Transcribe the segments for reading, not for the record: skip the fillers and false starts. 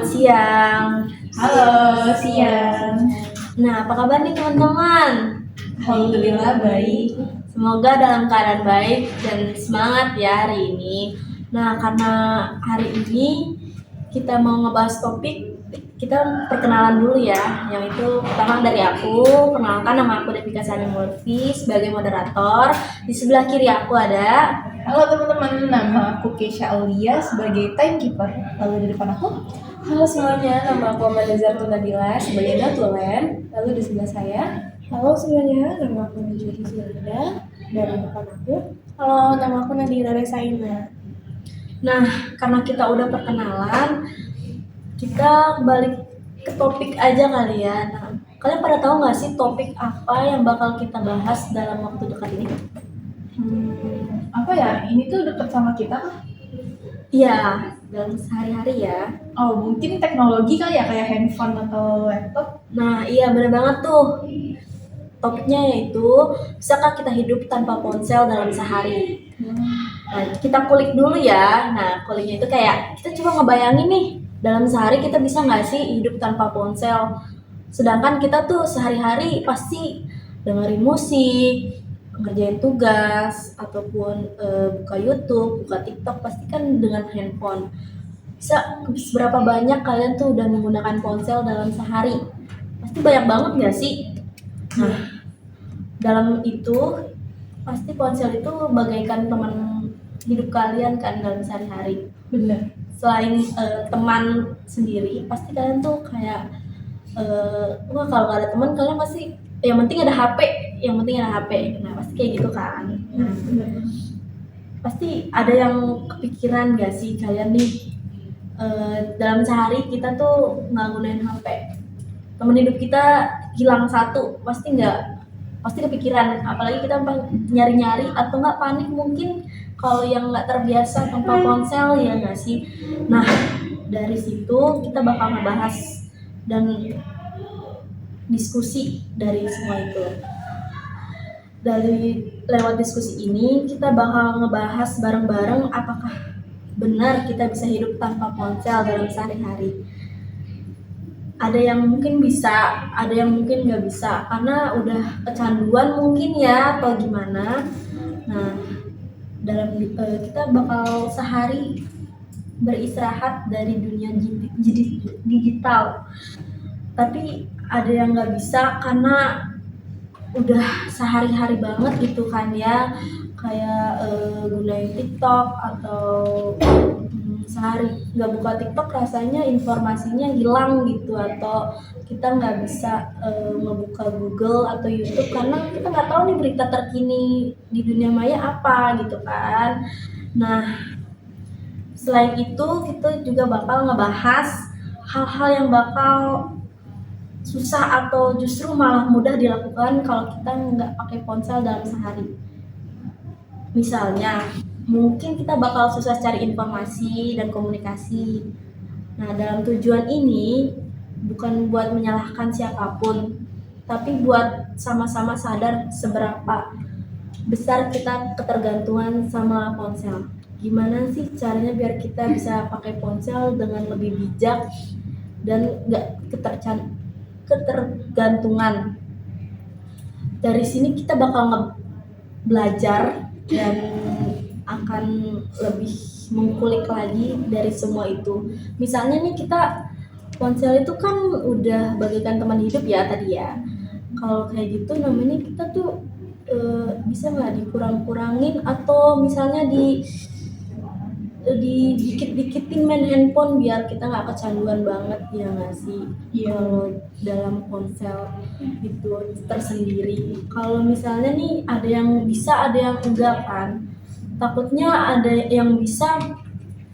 Selamat siang. Halo, siang. Nah, apa kabar nih teman-teman? Alhamdulillah baik. Semoga dalam keadaan baik dan semangat ya hari ini. Nah, karena hari ini kita mau ngebahas topik, kita perkenalan dulu ya. Yang itu pertama dari aku, perkenalkan nama aku Devika Sani Murphy sebagai moderator. Di sebelah kiri aku ada. Halo teman-teman, nama aku Keisha Aulia sebagai timekeeper. Lalu di depan aku, Halo semuanya, nama aku Amanda Zartunadila sebagai Datulen. Lalu di sebelah saya, halo semuanya, nama aku Najwa Zulida. Dari depan aku, halo, nama aku Nadira Resaina. Nah, karena kita udah perkenalan, kita balik ke topik aja kali ya. Nah, kalian pada tahu nggak sih topik apa yang bakal kita bahas dalam waktu dekat ini? apa ya? Ini tuh deket sama kita kah? Iya, dalam sehari-hari ya. Oh, mungkin teknologi kali ya, kayak handphone atau laptop. Nah, iya bener banget tuh. Topiknya yaitu, bisakah kita hidup tanpa ponsel dalam sehari? Nah, kita kulik dulu ya. Nah, kuliknya itu kayak, kita coba ngebayangin nih, dalam sehari kita bisa nggak sih hidup tanpa ponsel? Sedangkan kita tuh sehari-hari pasti dengerin musik, ngerjain tugas, ataupun buka YouTube, buka TikTok, pasti kan dengan handphone. Seberapa banyak kalian tuh udah menggunakan ponsel dalam sehari? Pasti banyak banget nggak sih? Nah, dalam itu pasti ponsel itu bagaikan teman hidup kalian kan dalam sehari-hari. Bener. Selain teman sendiri, pasti kalian tuh kayak wah kalau nggak ada teman kalian pasti yang penting ada HP, Nah pasti kayak gitu kan. Nah, pasti ada yang kepikiran gak sih kalian nih dalam sehari kita tuh nggak gunain HP, temen hidup kita hilang satu, pasti kepikiran, apalagi kita nyari-nyari atau nggak panik mungkin kalau yang nggak terbiasa tanpa ponsel ya nggak sih. Nah dari situ kita bakal ngebahas dan diskusi dari semua itu. Dari lewat diskusi ini kita bakal ngebahas bareng-bareng apakah benar kita bisa hidup tanpa ponsel dalam sehari-hari. Ada yang mungkin bisa, ada yang mungkin nggak bisa karena udah kecanduan mungkin ya atau gimana. Nah, dalam kita bakal sehari beristirahat dari dunia digital. Tapi ada yang nggak bisa karena udah sehari-hari banget gitu kan ya, kayak gunain TikTok atau sehari nggak buka TikTok rasanya informasinya hilang gitu, atau kita nggak bisa ngebuka Google atau YouTube karena kita nggak tahu nih berita terkini di dunia maya apa gitu kan. Nah selain itu kita juga bakal ngebahas hal-hal yang bakal susah atau justru malah mudah dilakukan kalau kita nggak pakai ponsel dalam sehari. Misalnya mungkin kita bakal susah cari informasi dan komunikasi. Nah, dalam tujuan ini bukan buat menyalahkan siapapun, tapi buat sama-sama sadar seberapa besar kita ketergantungan sama ponsel. Gimana sih caranya biar kita bisa pakai ponsel dengan lebih bijak dan nggak ketergantungan. Dari sini kita bakal belajar dan akan lebih mengkulik lagi dari semua itu. Misalnya nih kita ponsel itu kan udah bagaikan teman hidup ya tadi ya. Kalau kayak gitu namanya kita tuh bisa nggak dikurang-kurangin atau misalnya dikit-dikitin main handphone biar kita nggak kecanduan banget ya nggak sih? Kalau dalam ponsel itu tersendiri. Kalau misalnya nih ada yang bisa ada yang enggak kan, takutnya ada yang bisa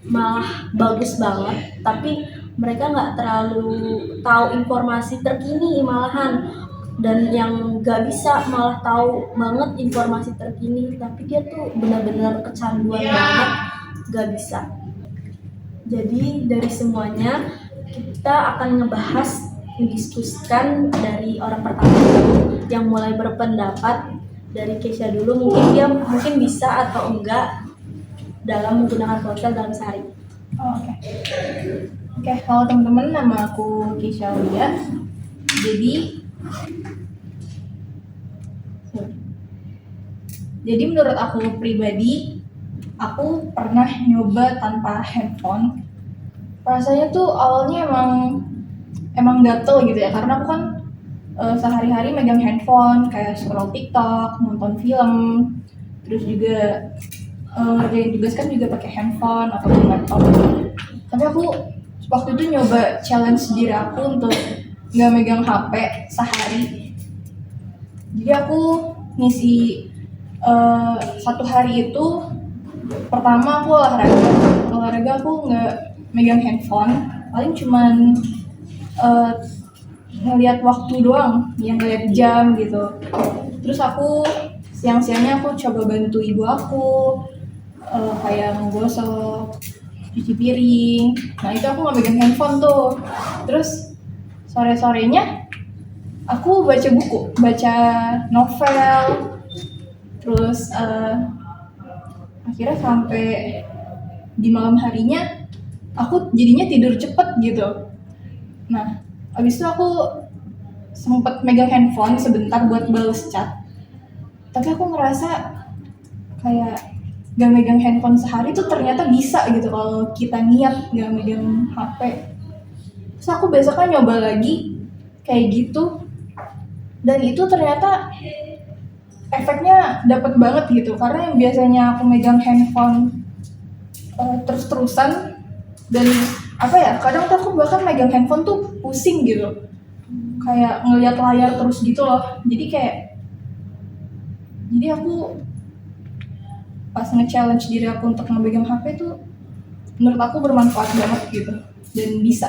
malah bagus banget tapi mereka nggak terlalu tahu informasi terkini malahan, dan yang nggak bisa malah tahu banget informasi terkini tapi dia tuh benar-benar kecanduan banget, nggak bisa. Jadi dari semuanya kita akan ngebahas, mendiskusikan dari orang pertama yang mulai berpendapat. Dari Keisha dulu, mungkin dia bisa atau enggak dalam menggunakan ponsel dalam sehari. Oke. Oke, halo teman-teman, nama aku Keisha Aulia. Jadi menurut aku pribadi, aku pernah nyoba tanpa handphone. Rasanya tuh awalnya emang gatel gitu ya, karena aku kan sehari-hari megang handphone, kayak scroll TikTok, nonton film, terus juga ngerjain tugas kan juga pakai handphone atau laptop. Tapi aku waktu itu nyoba challenge diri aku untuk nggak megang HP sehari. Jadi aku ngisi satu hari itu, pertama aku olahraga aku nggak megang handphone, paling cuman ngelihat waktu doang, yang ngelihat jam gitu. Terus aku siang-siangnya aku coba bantu ibu aku, kayak ngegosok, cuci piring. Nah itu aku nggak megang handphone tuh. Terus sore-sorenya aku baca buku, baca novel. Terus akhirnya sampai di malam harinya aku jadinya tidur cepet gitu. Nah abis itu aku sempet megang handphone sebentar buat bales chat, tapi aku ngerasa kayak gak megang handphone sehari tuh ternyata bisa gitu kalau kita niat gak megang HP. Terus aku besoknya nyoba lagi kayak gitu, dan itu ternyata efeknya dapet banget gitu, karena yang biasanya aku megang handphone terus-terusan, dan apa ya, kadang tuh aku bahkan megang handphone tuh pusing gitu, kayak ngelihat layar terus gitu loh. Jadi aku pas nge-challenge diri aku untuk memegang HP tuh menurut aku bermanfaat banget gitu, dan bisa.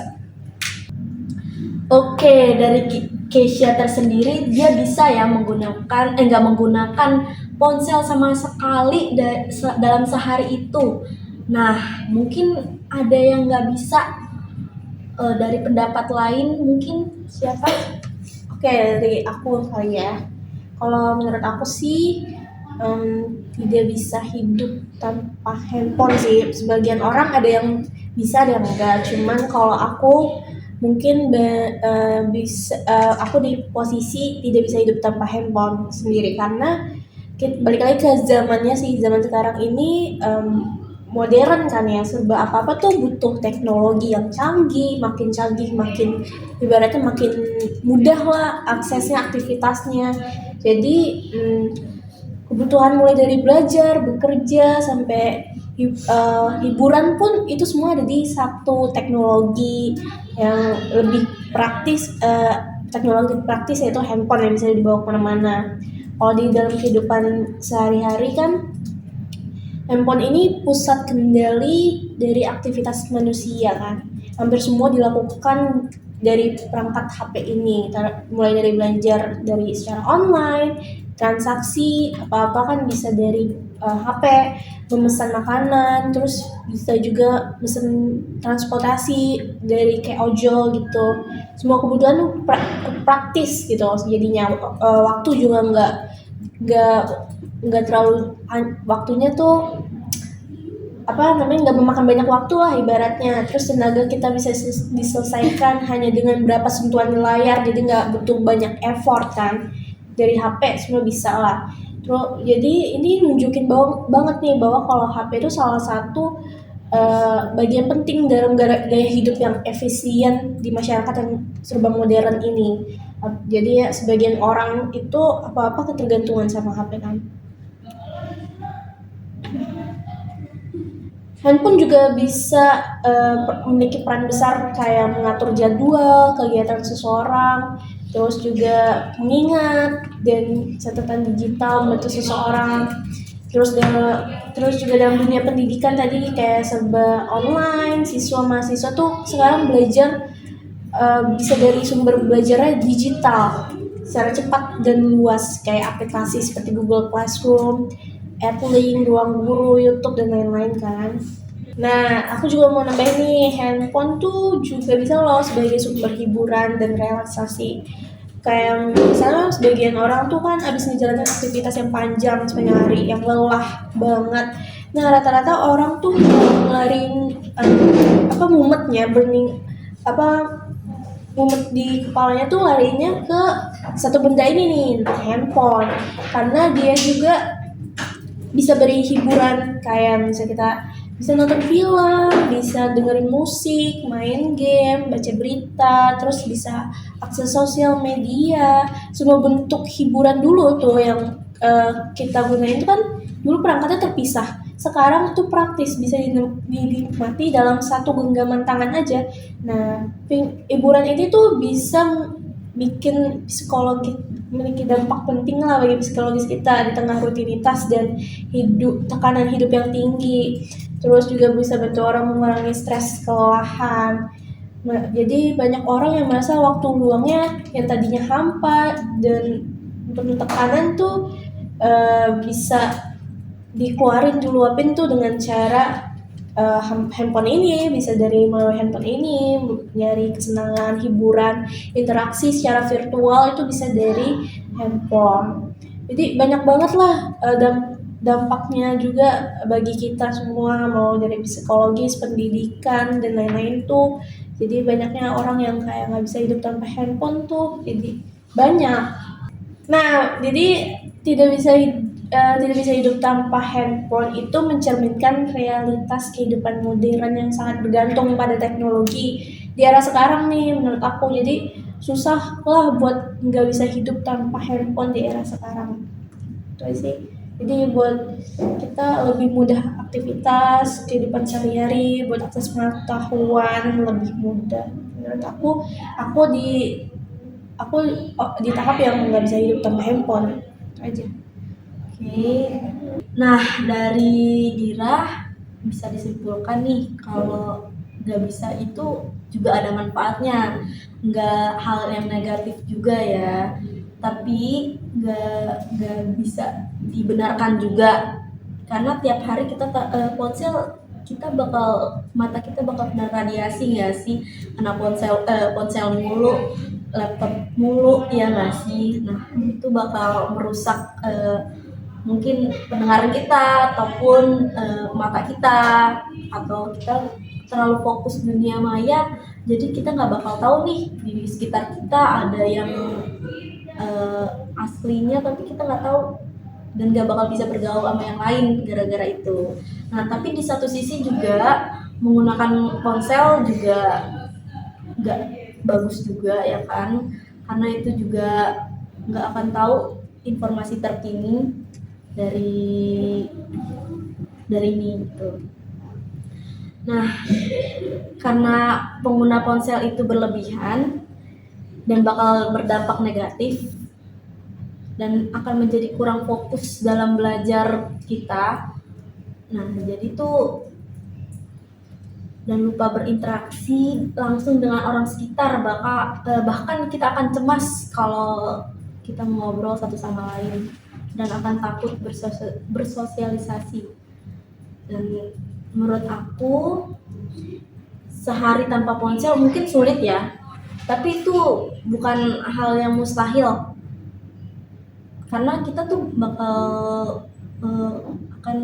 Oke, dari Keisha tersendiri, dia bisa ya nggak menggunakan ponsel sama sekali dalam sehari itu. Nah, mungkin ada yang nggak bisa. Dari pendapat lain mungkin siapa? Oke, dari aku kali ya. Kalau menurut aku sih tidak bisa hidup tanpa handphone sih. Sebagian orang ada yang bisa, ada yang enggak. Cuman kalau aku mungkin aku di posisi tidak bisa hidup tanpa handphone sendiri, karena balik lagi ke zamannya sih. Zaman sekarang ini modern kan ya, serba apa-apa tuh butuh teknologi yang canggih, makin ibaratnya makin mudah lah aksesnya, aktivitasnya. Jadi kebutuhan mulai dari belajar, bekerja, sampai hiburan pun itu semua ada di satu teknologi yang lebih praktis, teknologi praktis yaitu handphone yang bisa dibawa kemana-mana. Kalau di dalam kehidupan sehari-hari kan, handphone ini pusat kendali dari aktivitas manusia kan. Hampir semua dilakukan dari perangkat HP ini, mulai dari belajar dari secara online, transaksi apa-apa kan bisa dari HP, memesan makanan, terus bisa juga mesen transportasi dari kayak ojol gitu. Semua kebutuhan tuh praktis gitu jadinya. Waktu juga nggak terlalu, waktunya tuh nggak memakan banyak waktu lah ibaratnya. Terus tenaga kita bisa diselesaikan hanya dengan berapa sentuhan layar, jadi nggak butuh banyak effort kan. Dari HP semua bisa lah. Terus jadi ini nunjukin banget nih bahwa kalau HP itu salah satu bagian penting dalam gaya hidup yang efisien di masyarakat yang serba modern ini. Jadi ya sebagian orang itu apa-apa ketergantungan sama HP kan. Handphone juga bisa memiliki peran besar kayak mengatur jadwal, kegiatan seseorang, terus juga mengingat dan catatan digital membantu seseorang. Terus juga dalam dunia pendidikan tadi kayak serba online, mahasiswa tuh sekarang belajar bisa dari sumber belajarnya digital secara cepat dan luas, kayak aplikasi seperti Google Classroom, Edlink, Ruang Guru, YouTube, dan lain-lain kan. Nah, aku juga mau nambahin nih, handphone tuh juga bisa loh sebagai sumber hiburan dan relaksasi. Kayak misalnya sebagian orang tuh kan abis ngejalanin aktivitas yang panjang sepanjang hari, yang lelah banget. Nah, rata-rata orang tuh ngelarin mumetnya mumet di kepalanya tuh larinya ke satu benda ini nih, handphone, karena dia juga bisa beri hiburan, kayak misalnya kita bisa nonton film, bisa dengerin musik, main game, baca berita, terus bisa akses sosial media, semua bentuk hiburan dulu tuh yang kita gunain itu kan dulu perangkatnya terpisah. Sekarang tuh praktis, bisa dinikmati dalam satu genggaman tangan aja. Nah, hiburan ini tuh bisa bikin memiliki dampak penting lah bagi psikologis kita di tengah rutinitas dan tekanan hidup yang tinggi. Terus juga bisa bantu orang mengurangi stres, kelelahan. Nah, jadi banyak orang yang merasa waktu luangnya yang tadinya hampa dan penuh tekanan tuh bisa dikeluarin, diluapin tuh dengan cara handphone ini, bisa dari melalui handphone ini nyari kesenangan, hiburan, interaksi secara virtual itu bisa dari handphone. Jadi banyak banget lah dampaknya juga bagi kita semua, mau dari psikologis, pendidikan dan lain-lain tuh. Jadi banyaknya orang yang kayak nggak bisa hidup tanpa handphone tuh, jadi banyak. Nah, jadi tidak bisa hidup tanpa handphone itu mencerminkan realitas kehidupan modern yang sangat bergantung pada teknologi di era sekarang nih menurut aku. Jadi susah lah buat nggak bisa hidup tanpa handphone di era sekarang. Itu aja sih. Jadi buat kita lebih mudah aktivitas kehidupan sehari-hari, buat akses pengetahuan lebih mudah. Menurut aku di tahap yang nggak bisa hidup tanpa handphone. Itu aja. Oke. Nah, dari Dira bisa disimpulkan nih kalau nggak bisa itu juga ada manfaatnya, nggak hal yang negatif juga ya. Tapi nggak bisa dibenarkan juga karena tiap hari kita ponsel mata kita bakal kena radiasi nggak sih, kena ponsel mulu, laptop mulu ya nggak sih. Nah itu bakal merusak mungkin pendengaran kita ataupun mata kita, atau kita terlalu fokus dunia maya jadi kita nggak bakal tahu nih di sekitar kita ada yang aslinya tapi kita nggak tahu, dan nggak bakal bisa bergaul sama yang lain gara-gara itu. Nah tapi di satu sisi juga menggunakan ponsel juga nggak bagus juga ya kan, karena itu juga nggak akan tahu informasi terkini dari ini gitu. Nah, karena pengguna ponsel itu berlebihan dan bakal berdampak negatif dan akan menjadi kurang fokus dalam belajar kita. Nah, jadi tuh dan lupa berinteraksi langsung dengan orang sekitar, bahkan kita akan cemas kalau kita ngobrol satu sama lain dan akan takut bersosialisasi. Dan menurut aku sehari tanpa ponsel mungkin sulit ya, tapi itu bukan hal yang mustahil karena kita tuh bakal akan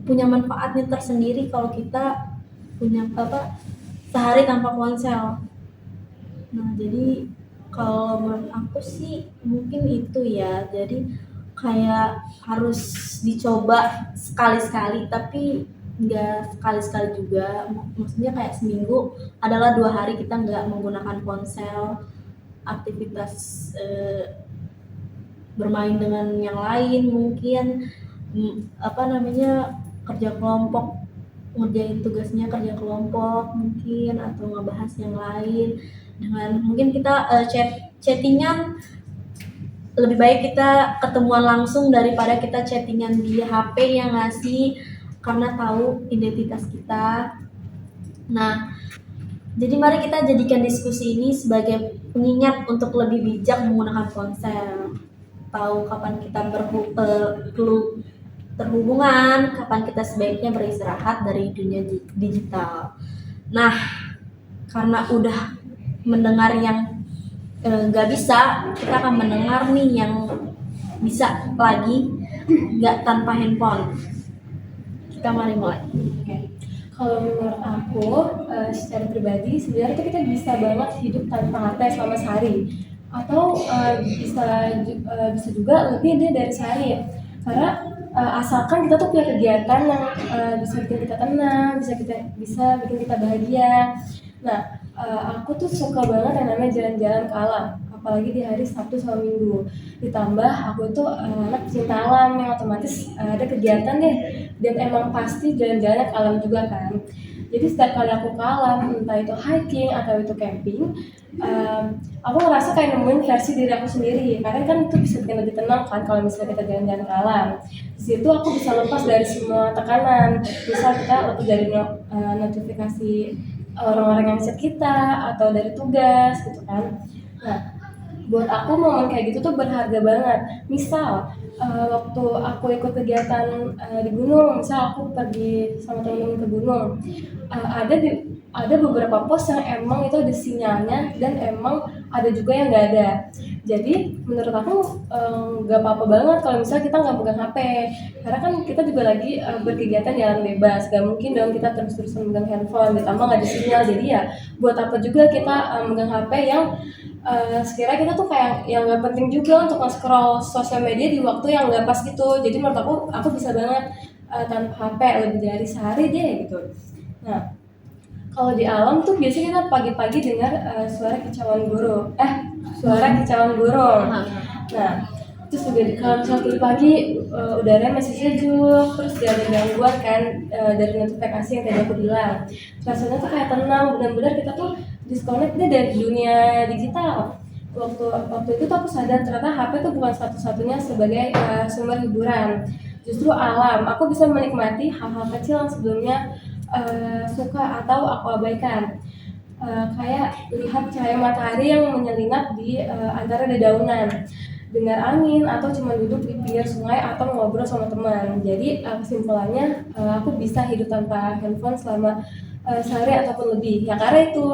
punya manfaatnya tersendiri kalau kita punya sehari tanpa ponsel. Nah jadi kalau menurut aku sih mungkin itu ya, jadi kayak harus dicoba sekali-sekali tapi nggak sekali-sekali juga, maksudnya kayak seminggu adalah 2 hari kita nggak menggunakan ponsel, aktivitas bermain dengan yang lain mungkin kerja kelompok, ngerjain tugasnya kerja kelompok mungkin, atau ngebahas yang lain dengan mungkin kita chattingan. Lebih baik kita ketemuan langsung daripada kita chattingan di HP yang ngasih, karena tahu identitas kita. Nah jadi mari kita jadikan diskusi ini sebagai pengingat untuk lebih bijak menggunakan ponsel, tahu kapan kita perlu terhubungan, kapan kita sebaiknya beristirahat dari dunia digital. Nah, karena udah mendengar yang nggak bisa, kita akan mendengar nih yang bisa lagi nggak tanpa handphone. Kita mari mulai. Kalau menurut aku, secara pribadi sebenarnya tuh kita bisa banget hidup tanpa HP selama sehari, atau bisa juga lebih dari sehari ya. Karena asalkan kita tuh punya kegiatan yang bisa bikin kita tenang, bisa bikin kita bahagia. Nah, aku tuh suka banget yang namanya jalan-jalan ke alam, apalagi di hari Sabtu sama Minggu. Ditambah aku tuh anak pecinta alam yang otomatis ada kegiatan deh, dan emang pasti jalan-jalan ke alam juga kan. Jadi setiap kali aku ke alam, entah itu hiking atau itu camping, em, aku ngerasa kayak nemuin versi diri aku sendiri. Karena kan itu bisa bikin lebih tenang kan kalau misalnya kita jalan-jalan ke alam. Di situ aku bisa lepas dari semua tekanan. Misal kita lepas dari notifikasi orang-orang yang chat kita atau dari tugas gitu kan. Nah, buat aku momen kayak gitu tuh berharga banget. Misal waktu aku ikut kegiatan di gunung, misal aku pergi sama temen-temen ke gunung, uh, ada di ada beberapa pos yang emang itu ada sinyalnya dan emang ada juga yang nggak ada. Jadi menurut aku nggak apa-apa banget kalau misalnya kita nggak pegang HP, karena kan kita juga lagi berkegiatan di alam bebas, gak mungkin dong kita terus-terusan megang handphone, ditambah nggak ada sinyal. Jadi ya buat apa juga kita megang HP yang sekiranya kita tuh kayak yang nggak penting juga untuk nge-scroll sosial media di waktu yang nggak pas gitu. Jadi menurut aku bisa banget tanpa HP lebih dari sehari deh gitu. Nah, kalau di alam tuh biasanya kita pagi-pagi dengar suara kicauan burung. Nah, terus juga kalau misalnya pagi-pagi udaranya masih sejuk, terus gak ada gangguan kan dari notifikasi yang tadi aku bilang. Rasanya tuh kayak tenang, benar-benar kita tuh disconnect deh dari dunia digital. Waktu itu tuh aku sadar ternyata HP tuh bukan satu-satunya sebagai sumber hiburan. Justru alam, aku bisa menikmati hal-hal kecil yang sebelumnya suka atau aku abaikan. Kayak lihat cahaya matahari yang menyelinap di antara dedaunan, dengar angin, atau cuma duduk di pinggir sungai atau ngobrol sama teman. Jadi kesimpulannya aku bisa hidup tanpa handphone selama sehari ataupun lebih. Ya karena itu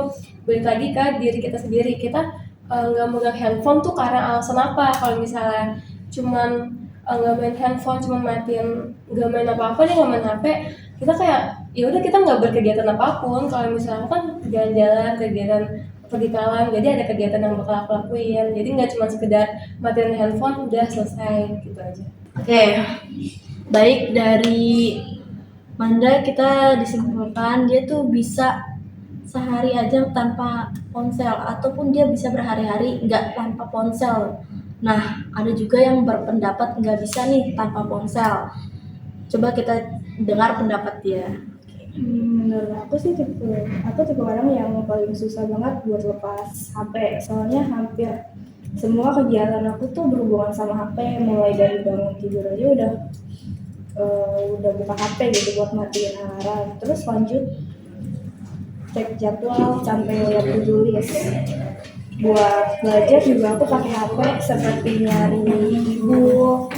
balik lagi ke diri kita sendiri. Kita nggak megang handphone tuh karena alasan apa? Kalau misalnya cuman nggak main handphone, cuman matiin, nggak main apa-apa nih, nggak main HP, kita kayak ya udah kita nggak berkegiatan apapun. Kalau misalnya aku kan jalan-jalan, kegiatan pergi ke alam, jadi ada kegiatan yang bakal aku lakuin. Jadi nggak cuma sekedar matiin handphone udah selesai gitu aja. Oke, baik, dari Manda kita disimpulkan dia tuh bisa sehari aja tanpa ponsel, ataupun dia bisa berhari-hari nggak tanpa ponsel. Nah, ada juga yang berpendapat nggak bisa nih tanpa ponsel. Coba kita dengar pendapat dia. Menurut aku sih tipe orang yang paling susah banget buat lepas HP. Soalnya hampir semua kegiatan aku tuh berhubungan sama HP, mulai dari bangun tidur aja udah buka HP gitu buat matiin alarm. Terus lanjut cek jadwal sampai lihat to-do list. Buat belajar juga aku pakai HP seperti nyari e-book,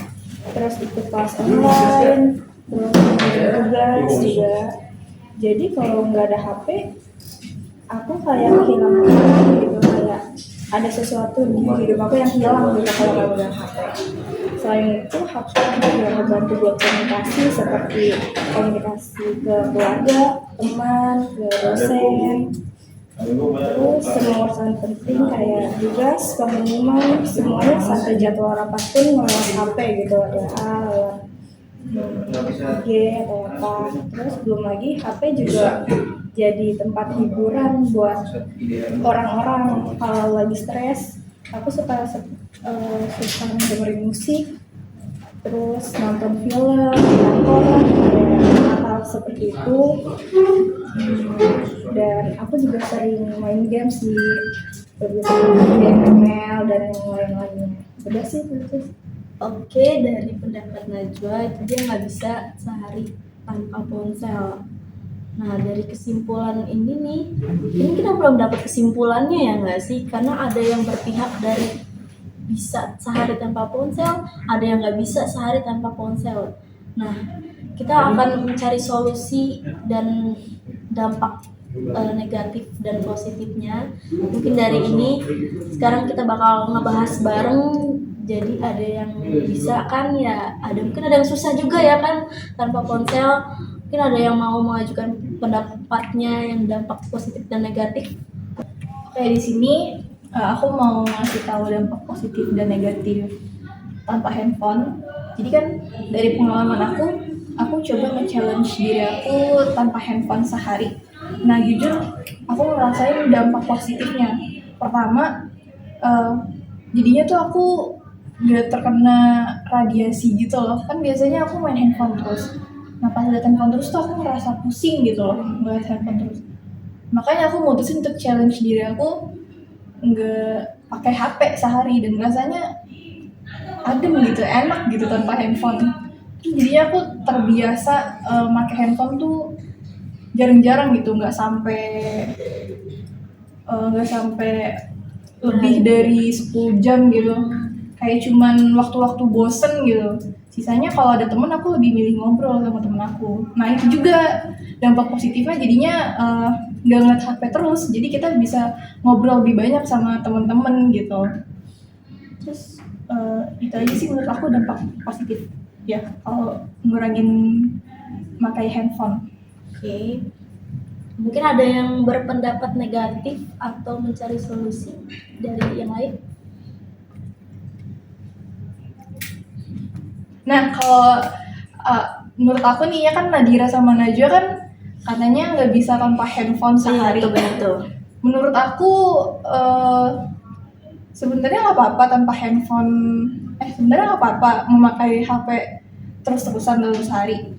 terus ikut kelas online, terus ngerjain tugas juga. Jadi kalau nggak ada HP, aku kayak kehilangan arah gitu, kayak ada sesuatu di hidup aku yang hilang gitu kalau nggak pegang HP. Selain itu, HP juga membantu buat komunikasi, seperti komunikasi ke keluarga, teman, ke dosen, terus semua urusan penting kayak tugas, pengumuman, semuanya sampai jadwal rapat pun lewat HP gitu, WA, lewat IG atau apa. Terus belum lagi HP juga jadi tempat hiburan buat orang-orang kalau lagi stres. Aku suka dengerin musik, terus nonton film, nonton hal seperti itu. Dan aku juga sering main game sih, game ML dan yang lain-lainnya. Udah sih itu. Oke, dari pendapat Najwa itu dia nggak bisa sehari tanpa ponsel. Nah, dari kesimpulan ini kita belum dapat kesimpulannya ya nggak sih? Karena ada yang berpihak dari bisa sehari tanpa ponsel, ada yang nggak bisa sehari tanpa ponsel. Nah, kita akan mencari solusi dan dampak negatif dan positifnya. Mungkin dari ini sekarang kita bakal ngebahas bareng. Jadi ada yang bisa kan ya, mungkin ada yang susah juga ya kan tanpa ponsel. Mungkin ada yang mau mengajukan pendapatnya yang dampak positif dan negatif. Oke, di sini aku mau ngasih tahu dampak positif dan negatif tanpa handphone. Jadi kan dari pengalaman aku coba nge-challenge diri aku tanpa handphone sehari. Nah jujur aku ngerasain dampak positifnya. Pertama, jadinya tuh aku gak terkena radiasi gitu loh. Kan biasanya aku main handphone terus. Nah pas liat handphone terus tuh aku ngerasa pusing gitu loh ngeliat handphone terus. Makanya aku mutusin untuk challenge diri aku nggak pakai HP sehari dan rasanya adem gitu, enak gitu tanpa handphone. Terus jadinya aku terbiasa pakai handphone tuh jarang-jarang gitu, nggak sampai lebih dari 10 jam gitu. Kayak cuman waktu-waktu bosen gitu. Sisanya kalau ada temen aku lebih milih ngobrol sama temen aku. Nah itu juga dampak positifnya jadinya nggak ngeliat HP terus. Jadi kita bisa ngobrol lebih banyak sama temen-temen gitu. Terus itu aja sih menurut aku dampak positif ya kalau ngurangin pakai handphone. Oke. Mungkin ada yang berpendapat negatif atau mencari solusi dari yang lain. Nah kalau menurut aku nih ya kan Nadira sama Najwa kan katanya nggak bisa tanpa handphone sehari. Betul. Menurut aku sebenarnya nggak apa-apa tanpa handphone. Sebenarnya nggak apa-apa memakai HP terus-terusan dalam sehari.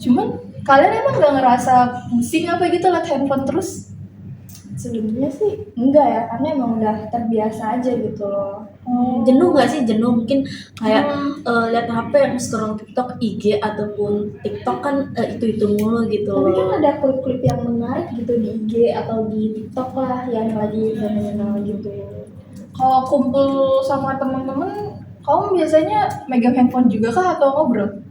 Cuman kalian emang nggak ngerasa pusing apa gitu liat handphone terus? Sebenarnya sih enggak ya, karena emang udah terbiasa aja gitu loh. Jenuh nggak sih? Jenuh mungkin kayak lihat HP, scroll TikTok, IG ataupun TikTok kan itu mulu gitu. Tapi kan ada klip-klip yang menarik gitu di IG atau di TikTok lah yang lagi fenomenal gitu. Kalau kumpul sama temen-temen, kamu biasanya megang handphone juga kah atau ngobrol?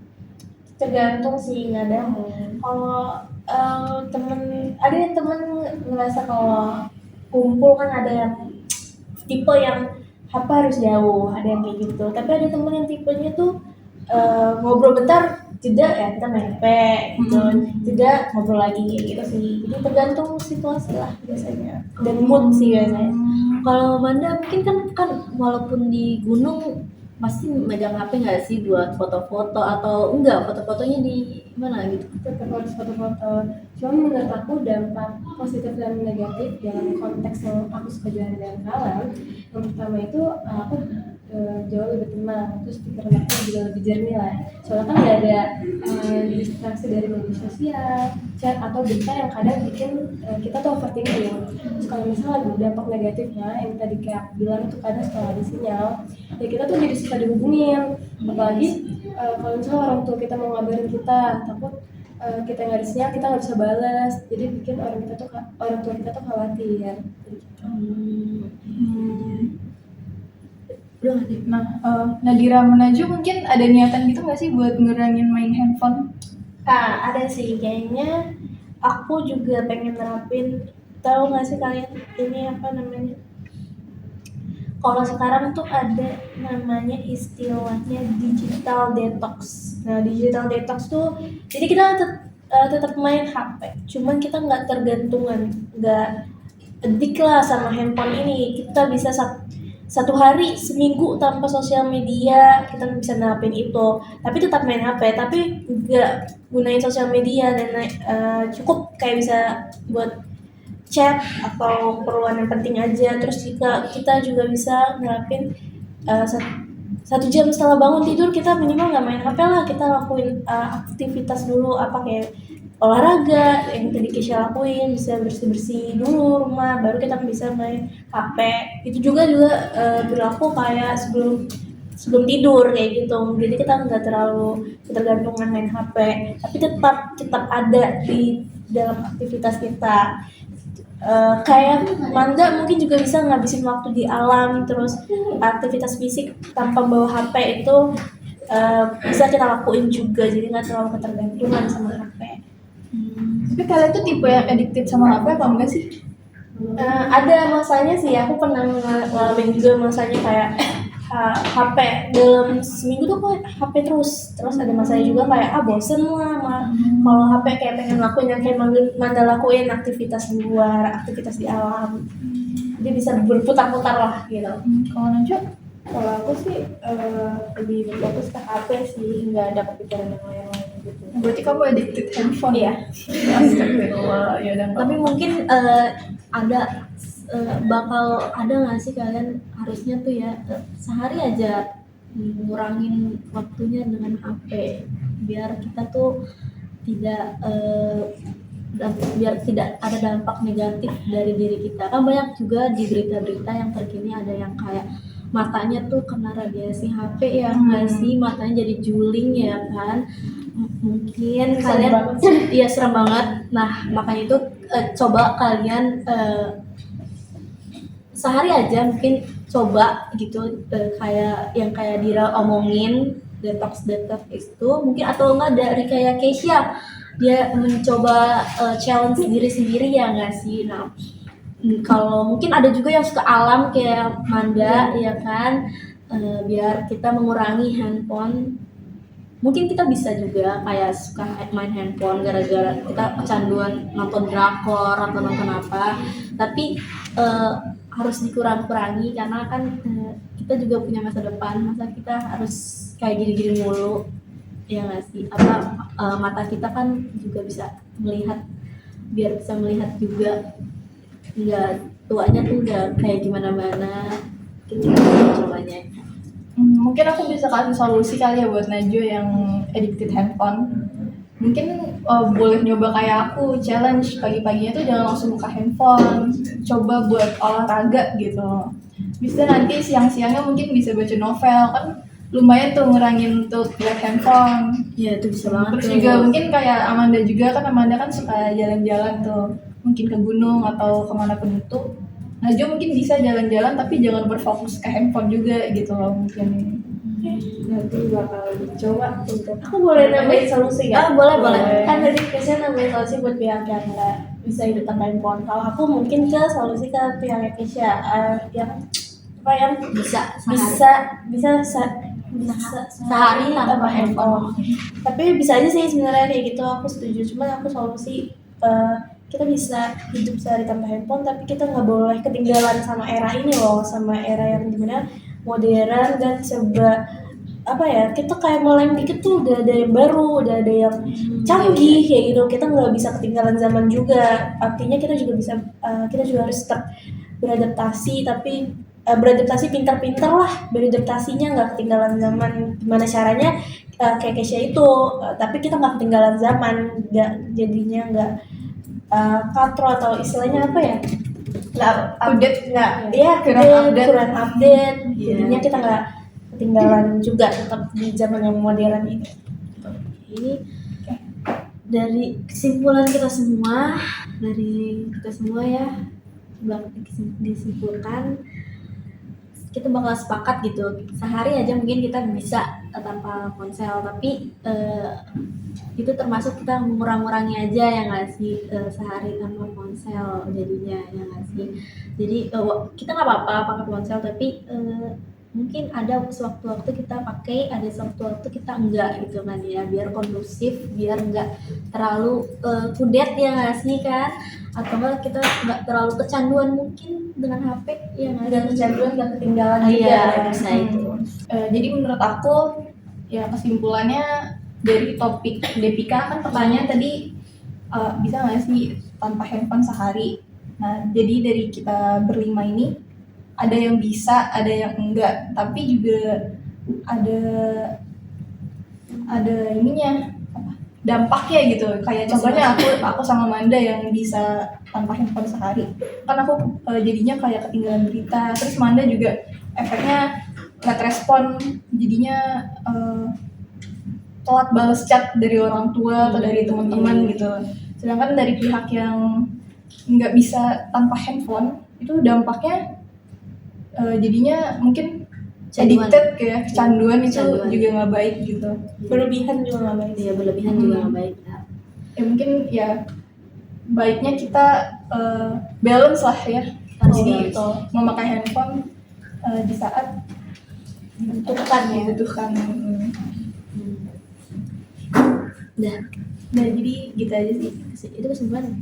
Tergantung sih, kadang kalau ada yang temen ngerasa kalau kumpul kan ada yang tipe yang HP harus jauh, ada yang kayak gitu. Tapi ada temen yang tipenya tuh ngobrol bentar, jeda ya kita main HP gitu, jeda ngobrol lagi kayak gitu sih. Jadi tergantung situasi lah biasanya dan mood sih biasanya. Kalau Manda mungkin kan walaupun di gunung pasti megang HP nggak sih buat foto-foto atau enggak, foto-fotonya di mana gitu? Tetap harus foto-foto. Cuma menurut aku dampak positif dan negatif dalam konteks yang aku suka jalan-jalan alam, yang pertama itu aku jauh lebih tenang, terus pikiran aku juga lebih jernih lah. Soalnya kan nggak ada distraksi dari media sosial, chat atau berita yang kadang bikin kita tuh overthinking. Terus kalau misalnya dampak negatifnya yang tadi kayak bilang tuh kadang setelah ada sinyal, ya kita tuh jadi suka dihubungin, apalagi kalau misalnya orang tua kita mau ngabarin kita, takut kita nggak ada sinyal, kita nggak bisa balas, jadi bikin orang tua kita tuh khawatir. Udah nggak sih? Nah, Nadira Menaju mungkin ada niatan gitu nggak sih buat ngurangin main handphone? Ada sih kayaknya. Aku juga pengen nerapin. Tahu nggak sih kalian ini apa namanya? Kalau sekarang tuh ada namanya istilahnya digital detox. Nah, digital detox tuh jadi kita tetap main HP, cuman kita nggak tergantungan, nggak edik lah sama handphone ini. Kita bisa satu hari seminggu tanpa sosial media, kita bisa nerapin itu. Tapi tetap main HP, tapi nggak gunain sosial media dan cukup kayak bisa buat chat atau keperluan yang penting aja. Terus kita juga bisa nerapin 1 jam setelah bangun tidur kita minimal nggak main HP lah, kita lakuin aktivitas dulu apa kayak olahraga yang tadi Keisha lakuin, bisa bersih-bersih dulu rumah baru kita bisa main HP. Itu juga berlaku kayak sebelum tidur kayak gitu, jadi kita nggak terlalu ketergantungan main HP tapi tetap ada di dalam aktivitas kita. Kayak Manda mungkin juga bisa ngabisin waktu di alam, terus aktivitas fisik tanpa bawa HP itu bisa kita lakuin juga, jadi nggak terlalu ketergantungan sama HP. Tapi kalian tuh tipe yang addicted sama HP apa enggak sih? Ada masanya sih, aku pernah ngalamin juga masanya kayak HP dalam seminggu tuh kok HP terus ada masanya juga kayak bosen lah kalau HP kayak pengen lakuin yang kayak Manda lakuin, aktivitas di luar, aktivitas di alam, jadi bisa berputar-putar lah gitu. Kalau Najwa? Kalau aku sih lebih berfokus ke HP sih, nggak ada kepikiran yang lain-lain gitu. Berarti kamu addicted handphone? Iya. Astagfirullah, ya udah. Tapi mungkin ada bakal ada nggak sih kalian harusnya tuh ya sehari aja ngurangin waktunya dengan HP biar kita tuh tidak biar tidak ada dampak negatif dari diri kita. Kan banyak juga di berita-berita yang terkini ada yang kayak matanya tuh kena radiasi HP ya nggak sih, matanya jadi juling ya kan. Mungkin Serem kalian banget iya serem banget. Nah makanya itu coba kalian sehari aja mungkin coba gitu kayak Dira omongin detox itu mungkin, atau enggak dari kayak Keisha dia mencoba challenge diri sendiri ya nggak sih. Nah kalau mungkin ada juga yang suka alam kayak Manda ya kan, biar kita mengurangi handphone. Mungkin kita bisa juga kayak suka main handphone gara-gara kita kecanduan nonton drakor atau nonton apa, tapi harus dikurang-kurangi karena kan kita juga punya masa depan. Masa kita harus kayak gini-gini mulu ya nggak sih, mata kita kan juga bisa melihat, biar bisa melihat juga nggak tuanya tuh nggak kayak gimana-mana gitu cobanya. Mungkin aku bisa kasih solusi kali ya buat Najwa yang addicted handphone. Mungkin boleh nyoba kayak aku, challenge pagi-paginya tuh jangan langsung buka handphone, coba buat olahraga gitu. Bisa nanti siang-siangnya mungkin bisa baca novel, kan lumayan tuh ngurangin untuk lihat handphone. Ya itu bisa banget. Terus tuh. juga mungkin kayak Amanda kan suka jalan-jalan tuh, mungkin ke gunung atau kemana pun itu. Najwa mungkin bisa jalan-jalan tapi jangan berfokus ke handphone juga gitu loh mungkin. Nanti bakal dicoba untuk Aku boleh nambahin solusi nggak? Boleh. Kan tadi Keisha nambahin solusi buat pihak yang nggak bisa hidup tanpa handphone. Kalau aku mungkin ke solusi ke pihak Keisha yang apa yang bisa bisa sehari tanpa handphone. Tapi bisa aja sih sebenarnya kayak gitu, aku setuju. Cuma aku solusi kita bisa hidup sehari tanpa handphone, tapi kita nggak boleh ketinggalan sama era ini loh, sama era yang dimana modern dan serba apa ya, kita kayak meleng dikit tuh udah ada yang baru, udah ada yang canggih kayak gitu. Kita nggak bisa ketinggalan zaman juga. Artinya kita juga bisa kita juga harus tetap beradaptasi, tapi beradaptasi pintar-pintar lah, beradaptasinya nggak ketinggalan zaman. Gimana caranya kayak Keisha itu, tapi kita nggak ketinggalan zaman, jadinya nggak katro atau istilahnya apa ya, nggak kurang update. Jadinya kita nggak ketinggalan juga, tetap di zaman yang modern ini. Ini dari kesimpulan kita semua ya, disimpulkan kita bakal sepakat gitu, sehari aja mungkin kita bisa tanpa ponsel, tapi itu termasuk kita mengurangi aja ya nggak sih, sehari tanpa ponsel jadinya ya nggak sih. Jadi kita nggak apa-apa pakai ponsel, tapi mungkin ada sewaktu-waktu kita pakai, ada sewaktu-waktu kita enggak gitu kan ya, biar kondusif, biar enggak terlalu kudet ya nggak sih kan, atau enggak kita enggak terlalu kecanduan mungkin dengan HP ya nggak, Dan kecanduan nggak ketinggalan juga. iya bisa itu. Jadi menurut aku ya kesimpulannya dari topik Depika kan pertanyaan tadi bisa nggak sih tanpa handphone sehari. Nah jadi dari kita berlima ini ada yang bisa, ada yang enggak, tapi juga ada ininya dampaknya gitu. Kayak contohnya aku sama Manda yang bisa tanpa handphone sehari, kan aku jadinya kayak ketinggalan berita. Terus Manda juga efeknya nggak respon, jadinya telat balas chat dari orang tua atau dari teman-teman gitu. Sedangkan dari pihak yang nggak bisa tanpa handphone itu dampaknya jadinya mungkin addicted kayak kecanduan itu juga nggak baik gitu. Berlebihan juga nggak baik. Iya berlebihan juga nggak baik. Ya mungkin ya baiknya kita balance lah ya. Harus Jadi balance. memakai handphone di saat dibutuhkan ya. dibutuhkan. Udah. Nah, jadi gitu aja sih. Itu kesimpulannya.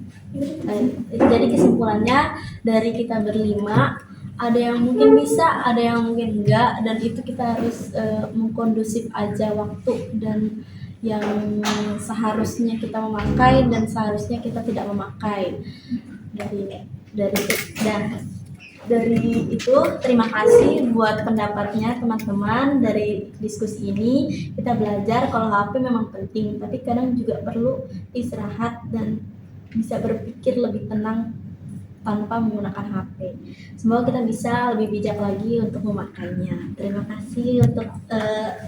Jadi kesimpulannya dari kita berlima, ada yang mungkin bisa, ada yang mungkin enggak, dan itu kita harus mengkondusif aja waktu dan yang seharusnya kita memakai dan seharusnya kita tidak memakai. Dari itu terima kasih buat pendapatnya teman-teman. Dari diskusi ini kita belajar kalau HP memang penting, tapi kadang juga perlu istirahat dan bisa berpikir lebih tenang tanpa menggunakan HP. Semoga kita bisa lebih bijak lagi untuk memakainya. Terima kasih untuk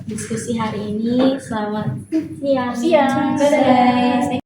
diskusi hari ini. Selamat siang. Siang, dadah.